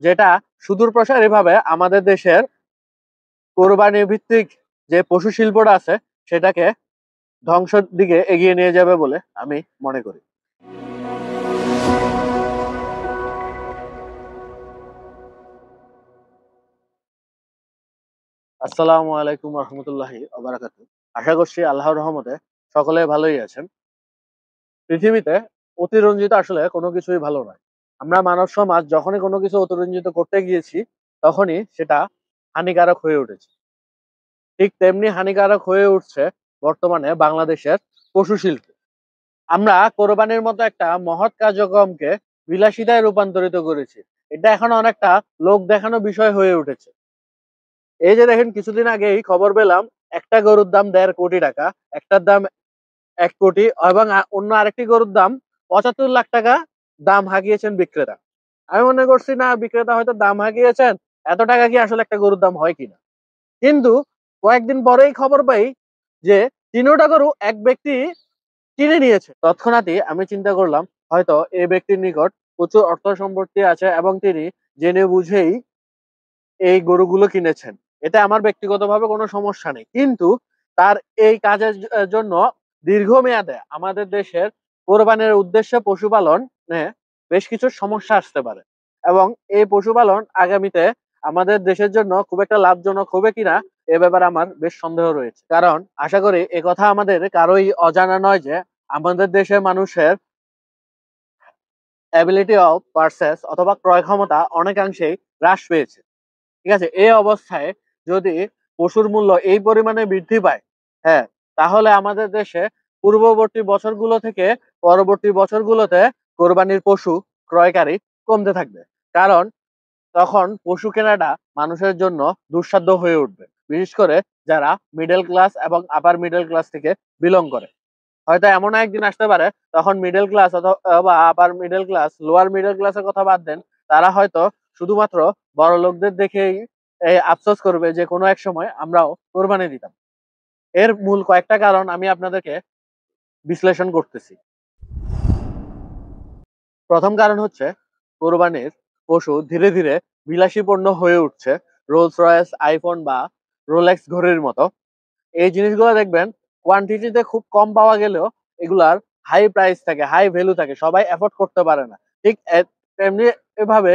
যেটা সুদূর প্রসারী ভাবে আমাদের দেশের কোরবানি ভিত্তিক যে পশু শিল্পটা আছে সেটাকে ধ্বংসের দিকে এগিয়ে নিয়ে যাবে বলে আমি মনে করি। আসসালামু আলাইকুম রহমতুল্লাহি ওবারাকাতু। আশা করছি আল্লাহর রহমতে সকলে ভালোই আছেন। পৃথিবীতে অতিরঞ্জিত আসলে কোনো কিছুই ভালো নয়। আমরা মানব সমাজ যখনই কোনো কিছু অতিরঞ্জিত করতে গিয়েছি তখনই সেটা হানিকারক হয়ে উঠেছে। ঠিক তেমনি হানিকারক হয়ে উঠছে বর্তমানে বাংলাদেশের পশু শিল্প। আমরা কোরবানির মতো একটা মহৎ কার্যক্রমকে বিলাসিতায় রূপান্তরিত করেছি। এটা এখন অনেকটা লোক দেখানো বিষয় হয়ে উঠেছে। এই যে দেখেন, কিছুদিন আগেই খবর পেলাম একটা গরুর দাম ১.৫ কোটি টাকা, একটার দাম ১ কোটি, এবং অন্য আরেকটি গরুর দাম ৭৫ লাখ টাকা দাম হাঁকিয়েছেন বিক্রেতা। আমি মনে করছি না, বিক্রেতা হয়তো দাম হাঁকিয়েছেন, এত টাকা কি আসলে একটা গরুর দাম হয় কিনা। কিন্তু কয়েকদিন পরেই খবর পাই যে ৩টা গরু এক ব্যক্তি কিনে নিয়েছে। তৎক্ষণাৎই আমি চিন্তা করলাম হয়তো এই ব্যক্তির নিকট প্রচুর অর্থ সম্পত্তি আছে এবং তিনি জেনে বুঝেই এই গরুগুলো কিনেছেন। এতে আমার ব্যক্তিগতভাবে কোনো সমস্যা নেই, কিন্তু তার এই কাজের জন্য দীর্ঘমেয়াদে আমাদের দেশের কোরবানির উদ্দেশ্যে পশুপালনে বেশ কিছু সমস্যা আসতে পারে, এবং এই পশুপালন আগামীতে আমাদের দেশের জন্য খুব একটা লাভজনক হবে কিনা এ ব্যাপারে আমার বেশ সন্দেহ রয়েছে। কারণ আশা করি এ কথা আমাদের কারোই অজানা নয় যে আমাদের দেশের মানুষের অ্যাবিলিটি অফ পারচেস অথবা ক্রয় ক্ষমতা অনেকাংশেই হ্রাস পেয়েছে। ঠিক আছে, এই অবস্থায় যদি পশুর মূল্য এই পরিমাণে বৃদ্ধি পায়, হ্যাঁ, তাহলে আমাদের দেশে পূর্ববর্তী বছরগুলো থেকে পরবর্তী বছরগুলোতে কোরবানির পশু ক্রয়কারী কমতে থাকবে। কারণ তখন পশু কেনাটা মানুষের জন্য দুঃসাধ্য হয়ে উঠবে, বিশেষ করে যারা মিডল ক্লাস এবং আপার মিডল ক্লাস থেকে বিলং করে। হয়তো এমন একদিন আসতে পারে তখন মিডল ক্লাস অথবা আপার মিডল ক্লাস, লোয়ার মিডল ক্লাসের কথা বাদ দেন, তারা হয়তো শুধুমাত্র বড় লোকদের দেখেই আফসোস করবে যে কোনো এক সময় আমরাও কোরবানি দিতাম। এর মূল কয়েকটা কারণ আমি আপনাদেরকে বিশ্লেষণ করতেছি। প্রথম কারণ হচ্ছে কোরবানির পশু ধীরে ধীরে বিলাসী পণ্য হয়ে উঠছে, রোলস রয়েস, আইফোন বা রোলেক্স ঘড়ির মতো। এই জিনিসগুলো দেখবেন কোয়ান্টিটিতে খুব কম পাওয়া গেলেও এগুলার হাই প্রাইস থাকে, হাই ভ্যালু থাকে, সবাই এফোর্ড করতে পারে না। ঠিক তেমনি এভাবে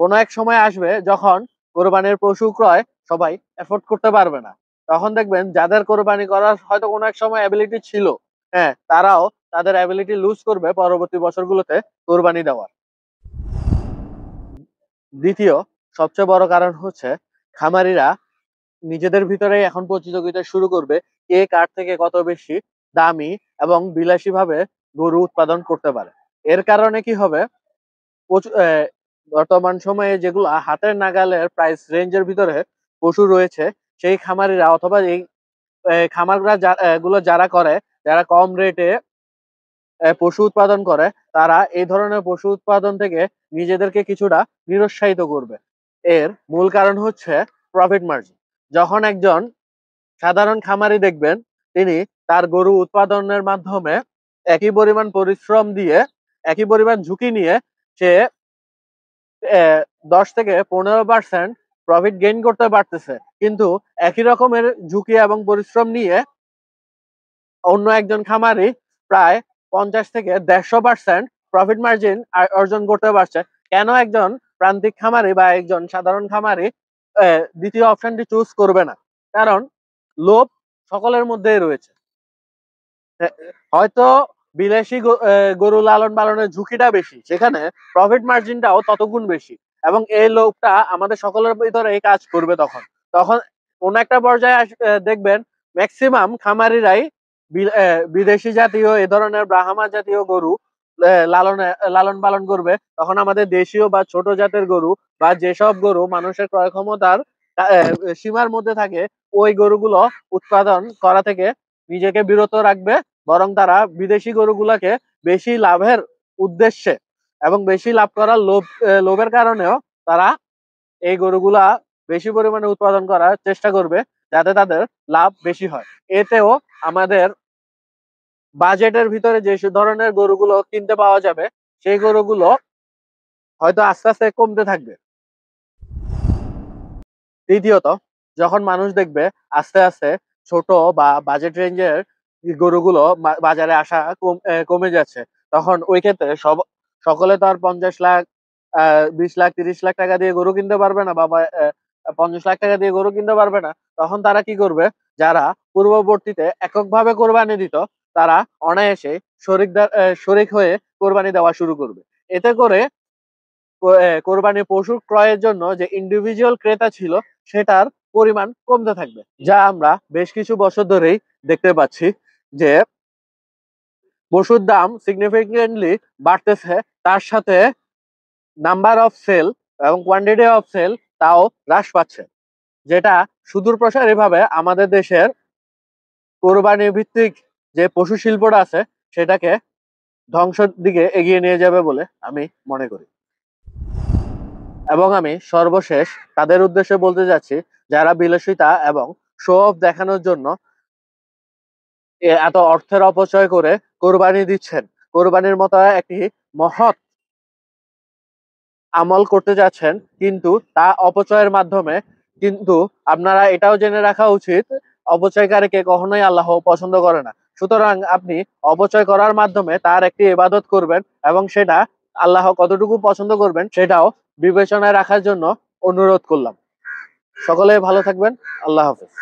কোনো এক সময় আসবে যখন কোরবানির পশু ক্রয় সবাই এফোর্ড করতে পারবে না। তখন দেখবেন যাদের কোরবানি করার হয়তো কোনো এক সময় অ্যাবিলিটি ছিল, হ্যাঁ, তারাও তাদের অ্যাবিলিটি লুজ করবে পরবর্তী বছরগুলোতে কোরবানি দেওয়ার। দ্বিতীয় সবচেয়ে বড় কারণ হচ্ছে খামারিরা নিজেদের ভিতরে এখন প্রতিযোগিতা শুরু করবে কে কার থেকে কত বেশি দামি এবং বিলাসী ভাবে গরু উৎপাদন করতে পারে। এর কারণে কি হবে, বর্তমান সময়ে যেগুলো হাতের নাগালের প্রাইস রেঞ্জের ভিতরে পশু রয়েছে, সেই খামারিরা অথবা এই খামারগুলা গুলো যারা করে, যারা কম রেটে পশু উৎপাদন করে, তারা এই ধরনের পশু উৎপাদন থেকে নিজেদেরকে কিছুটা নিরুৎসাহিত করবে। এর মূল কারণ হচ্ছে প্রফিট মার্জিন। যখন একজন সাধারণ খামারি দেখবেন তিনি তার গরু উৎপাদনের মাধ্যমে একই পরিমাণ পরিশ্রম দিয়ে, একই পরিমাণ ঝুঁকি নিয়ে সে 10 থেকে 15% প্রফিট গেইন করতে পারতেছে, কিন্তু একই রকমের ঝুঁকি এবং পরিশ্রম নিয়ে অন্য একজন খামারি প্রায় 50 থেকে 150% প্রফিট মার্জিন অর্জন করতে পারছে। কেন একজন প্রান্তিক খামারি বা একজন সাধারণ খামারি দ্বিতীয় অপশনটি চুজ করবে না? কারণ লোভ সকলের মধ্যেই রয়েছে। হয়তো বিলাসী গরু লালন পালনের ঝুঁকিটা বেশি, সেখানে প্রফিট মার্জিনটাও ততগুণ বেশি, এবং এই লোভটা আমাদের সকলের ভিতরে কাজ করবে। তখন তখন কোন একটা পর্যায়ে দেখবেন ম্যাক্সিমাম খামারিরাই বিদেশি জাতীয় এ ধরনের ব্রাহ্মা জাতীয় গরু লালন লালন পালন করবে। তখন আমাদের দেশীয় বা ছোট জাতের গরু বা যেসব গরু মানুষের ক্রয় ক্ষমতার সীমার মধ্যে থাকে, ওই গরুগুলো উৎপাদন করা থেকে নিজেকে বিরত রাখবে। বরং তারা বিদেশি গরুগুলাকে বেশি লাভের উদ্দেশ্যে এবং বেশি লাভ করার লোভের কারণেও তারা এই গরুগুলা বেশি পরিমাণে উৎপাদন করার চেষ্টা করবে, যাতে তাদের লাভ বেশি হয়। এতেও আমাদের বাজেটের ভিতরে যে ধরনের গরুগুলো কিনতে পাওয়া যাবে, সেই গরুগুলো হয়তো আস্তে আস্তে কমতে থাকবে। তৃতীয়ত, যখন মানুষ দেখবে আস্তে আস্তে ছোট বা বাজেট রেঞ্জের গরুগুলো বাজারে আসা কমে যাচ্ছে, তখন ওই ক্ষেত্রে সকলে তো আর 50 লাখ 20 লাখ 30 লাখ টাকা দিয়ে গরু কিনতে পারবে না, বা 50 লাখ টাকা দিয়ে গরু কিনতে পারবে না। তখন তারা কি করবে, যারা পূর্ববর্তীতে এককভাবে কোরবানি দিত, তারা অনায়াসে শরিক হয়ে কোরবানি দেওয়া শুরু করবে। এতে করে কোরবানির পশু ক্রয়ের জন্য যে ইন্ডিভিজুয়াল ক্রেতা ছিল, সেটার পরিমাণ কমতে থাকবে। যা আমরা বেশ কিছু বছর ধরেই দেখতে পাচ্ছি যে পশুর দাম সিগনিফিকেন্টলি বাড়তেছে, তার সাথে নাম্বার অফ সেল এবং কোয়ান্টিটি অফ সেল তাও হ্রাস পাচ্ছে, যেটা সুদূর প্রসারী ভাবে আমাদের দেশের কোরবানি ভিত্তিক যে পশু শিল্পটা আছে সেটাকে ধ্বংসের দিকে এগিয়ে নিয়ে যাবে বলে আমি মনে করি। এবং আমি সর্বশেষ তাদের উদ্দেশ্যে বলতে যাচ্ছি, যারা বিলাসিতা এবং শো অফ দেখানোর জন্য এত অর্থের অপচয় করে কোরবানি দিচ্ছেন, কোরবানির মতো একটি মহৎ আমল করতে যাচ্ছেন, কিন্তু তা অপচয়ের মাধ্যমে। কিন্তু আপনারা এটাও জেনে রাখা উচিত, অপচয়কারীকে কখনোই আল্লাহ পছন্দ করে না। সুতরাং আপনি অপচয় করার মাধ্যমে তার একটি ইবাদত করবেন, এবং সেটা আল্লাহ কতটুকু পছন্দ করবেন সেটাও বিবেচনায় রাখার জন্য অনুরোধ করলাম। সকলে ভালো থাকবেন। আল্লাহ হাফেজ।